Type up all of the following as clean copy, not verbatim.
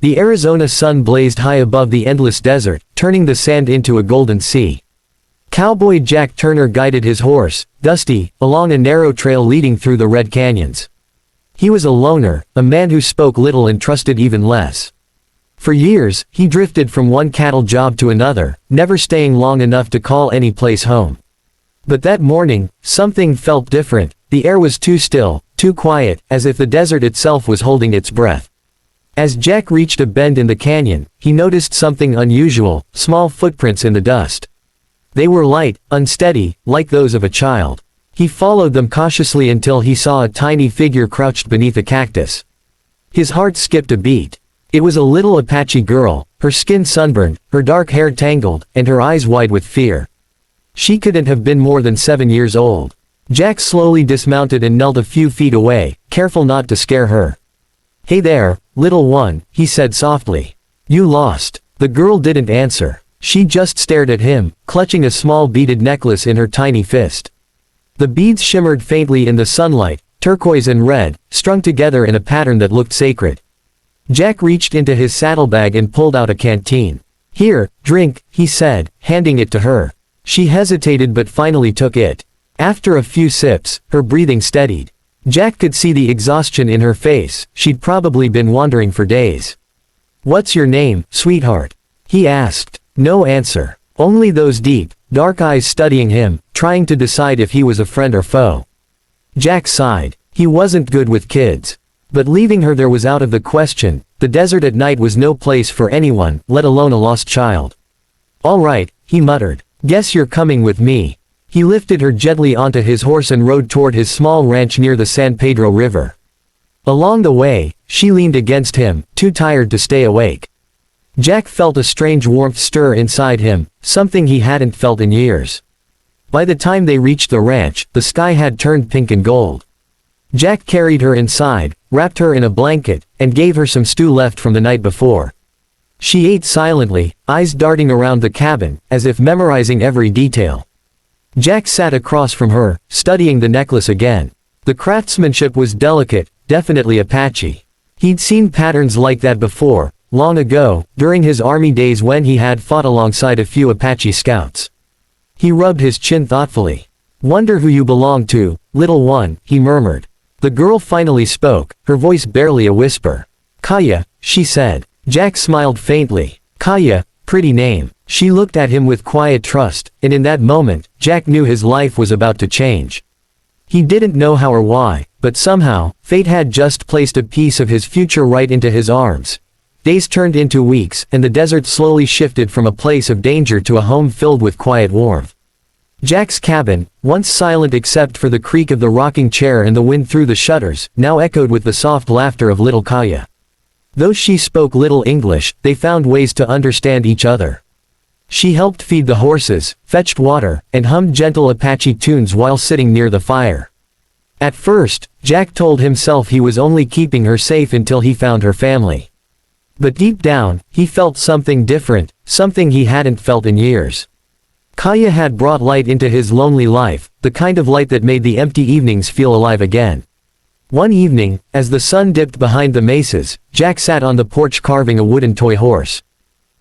The Arizona sun blazed high above the endless desert, turning the sand into a golden sea. Cowboy Jack Turner guided his horse, Dusty, along a narrow trail leading through the red canyons. He was a loner, a man who spoke little and trusted even less. For years, he drifted from one cattle job to another, never staying long enough to call any place home. But that morning, something felt different. The air was too still, too quiet, as if the desert itself was holding its breath. As Jack reached a bend in the canyon, he noticed something unusual: small footprints in the dust. They were light, unsteady, like those of a child. He followed them cautiously until he saw a tiny figure crouched beneath a cactus. His heart skipped a beat. It was a little Apache girl, her skin sunburned, her dark hair tangled, and her eyes wide with fear. She couldn't have been more than 7 years old. Jack slowly dismounted and knelt a few feet away, careful not to scare her. "Hey there, little one," he said softly. "You lost." The girl didn't answer. She just stared at him, clutching a small beaded necklace in her tiny fist. The beads shimmered faintly in the sunlight, turquoise and red, strung together in a pattern that looked sacred. Jack reached into his saddlebag and pulled out a canteen. "Here, drink," he said, handing it to her. She hesitated but finally took it. After a few sips, her breathing steadied. Jack could see the exhaustion in her face. She'd probably been wandering for days. "What's your name, sweetheart?" he asked. No answer. Only those deep, dark eyes studying him, trying to decide if he was a friend or foe. Jack sighed. He wasn't good with kids. But leaving her there was out of the question. The desert at night was no place for anyone, let alone a lost child. "All right," he muttered. "Guess you're coming with me." He lifted her gently onto his horse and rode toward his small ranch near the San Pedro River. Along the way, she leaned against him, too tired to stay awake. Jack felt a strange warmth stir inside him, something he hadn't felt in years. By the time they reached the ranch, the sky had turned pink and gold. Jack carried her inside, wrapped her in a blanket, and gave her some stew left from the night before. She ate silently, eyes darting around the cabin, as if memorizing every detail. Jack sat across from her, studying the necklace again. The craftsmanship was delicate, definitely Apache. He'd seen patterns like that before, long ago, during his army days when he had fought alongside a few Apache scouts. He rubbed his chin thoughtfully. "Wonder who you belong to, little one," he murmured. The girl finally spoke, her voice barely a whisper. "Kaya," she said. Jack smiled faintly. "Kaya, pretty name." She looked at him with quiet trust, and in that moment, Jack knew his life was about to change. He didn't know how or why, but somehow, fate had just placed a piece of his future right into his arms. Days turned into weeks, and the desert slowly shifted from a place of danger to a home filled with quiet warmth. Jack's cabin, once silent except for the creak of the rocking chair and the wind through the shutters, now echoed with the soft laughter of little Kaya. Though she spoke little English, they found ways to understand each other. She helped feed the horses, fetched water, and hummed gentle Apache tunes while sitting near the fire. At first, Jack told himself he was only keeping her safe until he found her family. But deep down, he felt something different, something he hadn't felt in years. Kaya had brought light into his lonely life, the kind of light that made the empty evenings feel alive again. One evening, as the sun dipped behind the mesas, Jack sat on the porch carving a wooden toy horse.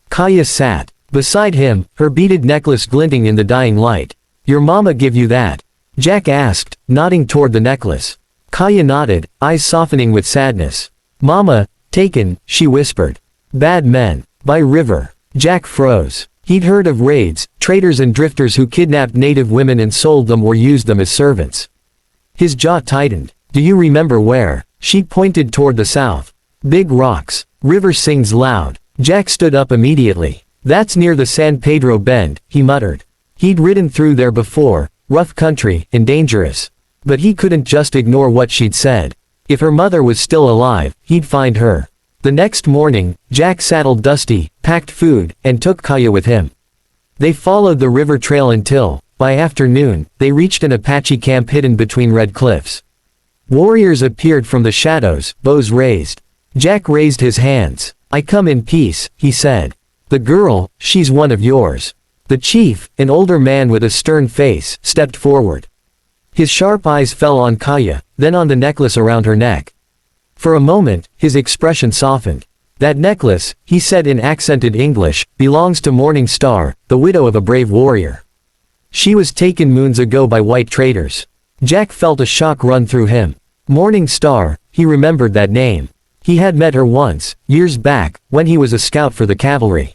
Kaya sat beside him, her beaded necklace glinting in the dying light. "Your mama give you that?" Jack asked, nodding toward the necklace. Kaya nodded, eyes softening with sadness. "Mama, taken," she whispered. "Bad men. By river." Jack froze. He'd heard of raids, traders and drifters who kidnapped native women and sold them or used them as servants. His jaw tightened. "Do you remember where?" She pointed toward the south. "Big rocks. River sings loud." Jack stood up immediately. "That's near the San Pedro Bend," he muttered. He'd ridden through there before, rough country, and dangerous. But he couldn't just ignore what she'd said. If her mother was still alive, he'd find her. The next morning, Jack saddled Dusty, packed food, and took Kaya with him. They followed the river trail until, by afternoon, they reached an Apache camp hidden between red cliffs. Warriors appeared from the shadows, bows raised. Jack raised his hands. "I come in peace," he said. "The girl, she's one of yours." The chief, an older man with a stern face, stepped forward. His sharp eyes fell on Kaya, then on the necklace around her neck. For a moment, his expression softened. "That necklace," he said in accented English, "belongs to Morning Star, the widow of a brave warrior. She was taken moons ago by white traders." Jack felt a shock run through him. Morning Star, he remembered that name. He had met her once, years back, when he was a scout for the cavalry.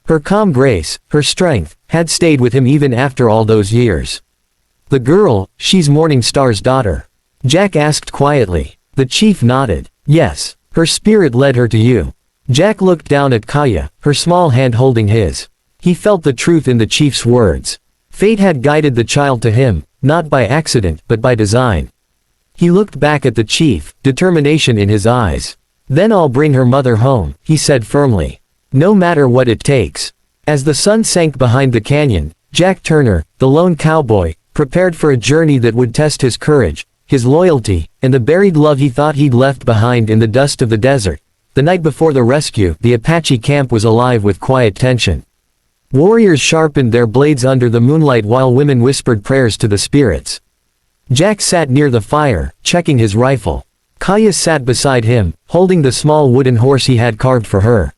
Her calm grace, her strength, had stayed with him even after all those years. "The girl, she's Morning Star's daughter?" Jack asked quietly. The chief nodded. "Yes. Her spirit led her to you." Jack looked down at Kaya, her small hand holding his. He felt the truth in the chief's words. Fate had guided the child to him, not by accident but by design. He looked back at the chief, determination in his eyes. "Then I'll bring her mother home," he said firmly. "No matter what it takes." As the sun sank behind the canyon, Jack Turner, the lone cowboy, prepared for a journey that would test his courage, his loyalty, and the buried love he thought he'd left behind in the dust of the desert. The night before the rescue, the Apache camp was alive with quiet tension. Warriors sharpened their blades under the moonlight while women whispered prayers to the spirits. Jack sat near the fire, checking his rifle. Kaya sat beside him, holding the small wooden horse he had carved for her.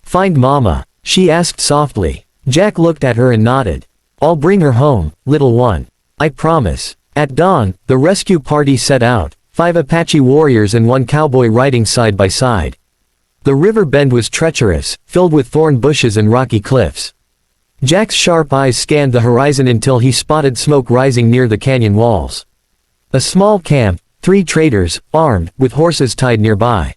"Find Mama?" she asked softly. Jack looked at her and nodded. "I'll bring her home, little one. I promise." At dawn, the rescue party set out, 5 Apache warriors and 1 cowboy riding side by side. The river bend was treacherous, filled with thorn bushes and rocky cliffs. Jack's sharp eyes scanned the horizon until he spotted smoke rising near the canyon walls. A small camp, 3 traders, armed, with horses tied nearby.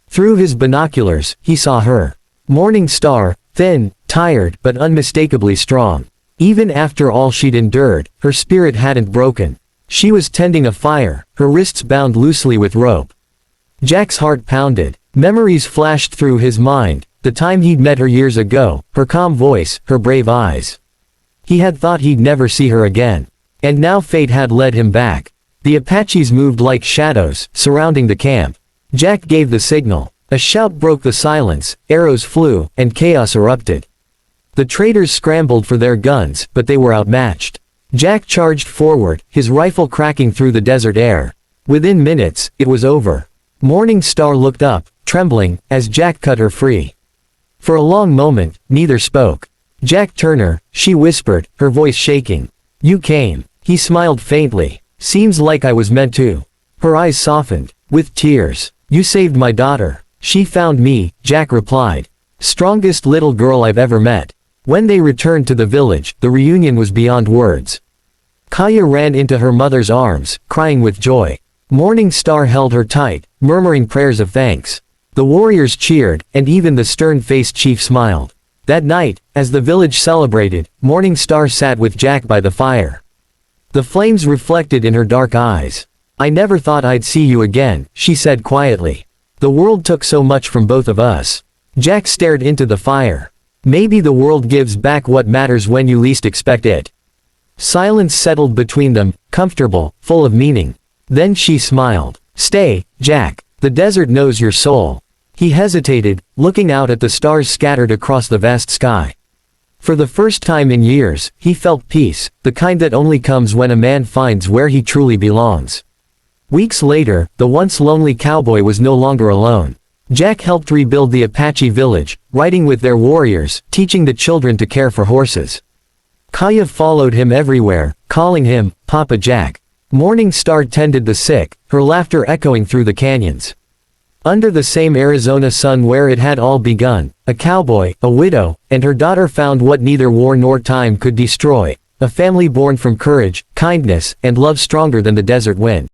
Through his binoculars, he saw her. Morning Star, thin, tired, but unmistakably strong. Even after all she'd endured, her spirit hadn't broken. She was tending a fire, her wrists bound loosely with rope. Jack's heart pounded. Memories flashed through his mind, the time he'd met her years ago, her calm voice, her brave eyes. He had thought he'd never see her again. And now fate had led him back. The Apaches moved like shadows, surrounding the camp. Jack gave the signal. A shout broke the silence, arrows flew, and chaos erupted. The traders scrambled for their guns, but they were outmatched. Jack charged forward, his rifle cracking through the desert air. Within minutes, it was over. Morning Star looked up, trembling, as Jack cut her free. For a long moment, neither spoke. "Jack Turner," she whispered, her voice shaking. "You came." He smiled faintly. "Seems like I was meant to." Her eyes softened, with tears. "You saved my daughter." "She found me," Jack replied. "Strongest little girl I've ever met." When they returned to the village, the reunion was beyond words. Kaya ran into her mother's arms, crying with joy. Morning Star held her tight, murmuring prayers of thanks. The warriors cheered, and even the stern-faced chief smiled. That night, as the village celebrated, Morning Star sat with Jack by the fire. The flames reflected in her dark eyes. "I never thought I'd see you again," she said quietly. "The world took so much from both of us." Jack stared into the fire. "Maybe the world gives back what matters when you least expect it." Silence settled between them, comfortable, full of meaning. Then she smiled. "Stay, Jack. The desert knows your soul." He hesitated, looking out at the stars scattered across the vast sky. For the first time in years, he felt peace, the kind that only comes when a man finds where he truly belongs. Weeks later, the once lonely cowboy was no longer alone. Jack helped rebuild the Apache village, riding with their warriors, teaching the children to care for horses. Kaya followed him everywhere, calling him Papa Jack. Morning Star tended the sick, her laughter echoing through the canyons. Under the same Arizona sun where it had all begun, a cowboy, a widow, and her daughter found what neither war nor time could destroy, a family born from courage, kindness, and love stronger than the desert wind.